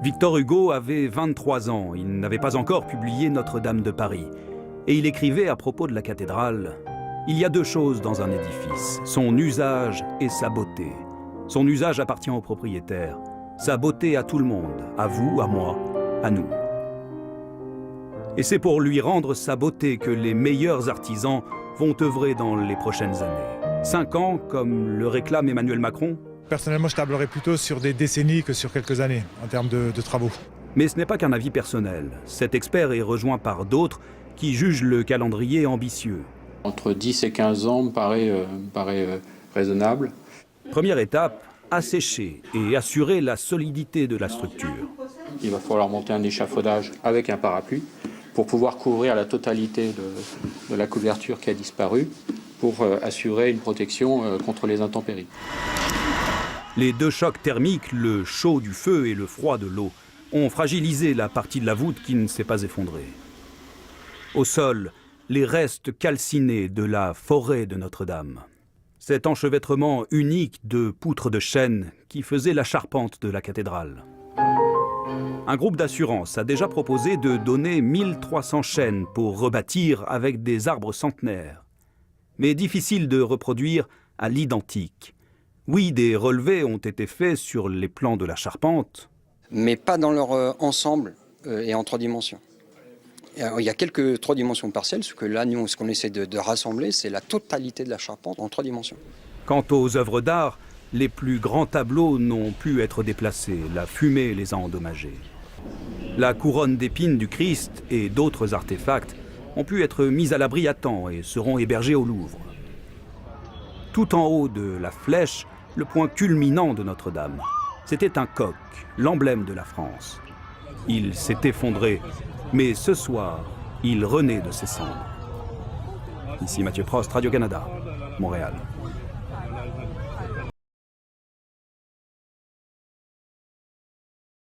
Victor Hugo avait 23 ans, il n'avait pas encore publié Notre-Dame de Paris. Et il écrivait à propos de la cathédrale: « Il y a deux choses dans un édifice, son usage et sa beauté. Son usage appartient au propriétaire, sa beauté à tout le monde, à vous, à moi, à nous. » Et c'est pour lui rendre sa beauté que les meilleurs artisans vont œuvrer dans les prochaines années. 5 ans, comme le réclame Emmanuel Macron? Personnellement, je tablerais plutôt sur des décennies que sur quelques années, en termes de travaux. Mais ce n'est pas qu'un avis personnel. Cet expert est rejoint par d'autres qui jugent le calendrier ambitieux. Entre 10 et 15 ans me paraît raisonnable. Première étape, assécher et assurer la solidité de la structure. Il va falloir monter un échafaudage avec un parapluie pour pouvoir couvrir la totalité de la couverture qui a disparu, pour assurer une protection contre les intempéries. Les deux chocs thermiques, le chaud du feu et le froid de l'eau, ont fragilisé la partie de la voûte qui ne s'est pas effondrée. Au sol, les restes calcinés de la forêt de Notre-Dame. Cet enchevêtrement unique de poutres de chêne qui faisait la charpente de la cathédrale. Un groupe d'assurance a déjà proposé de donner 1300 chênes pour rebâtir avec des arbres centenaires. Mais difficile de reproduire à l'identique. Oui, des relevés ont été faits sur les plans de la charpente. Mais pas dans leur ensemble et en 3 dimensions. Il y a quelques 3 dimensions partielles, ce que là, nous, ce qu'on essaie de rassembler, c'est la totalité de la charpente en 3 dimensions. Quant aux œuvres d'art, les plus grands tableaux n'ont pu être déplacés, la fumée les a endommagés. La couronne d'épines du Christ et d'autres artefacts ont pu être mis à l'abri à temps et seront hébergés au Louvre. Tout en haut de la flèche, le point culminant de Notre-Dame, c'était un coq, l'emblème de la France. Il s'est effondré, mais ce soir, il renaît de ses cendres. Ici Mathieu Prost, Radio-Canada, Montréal.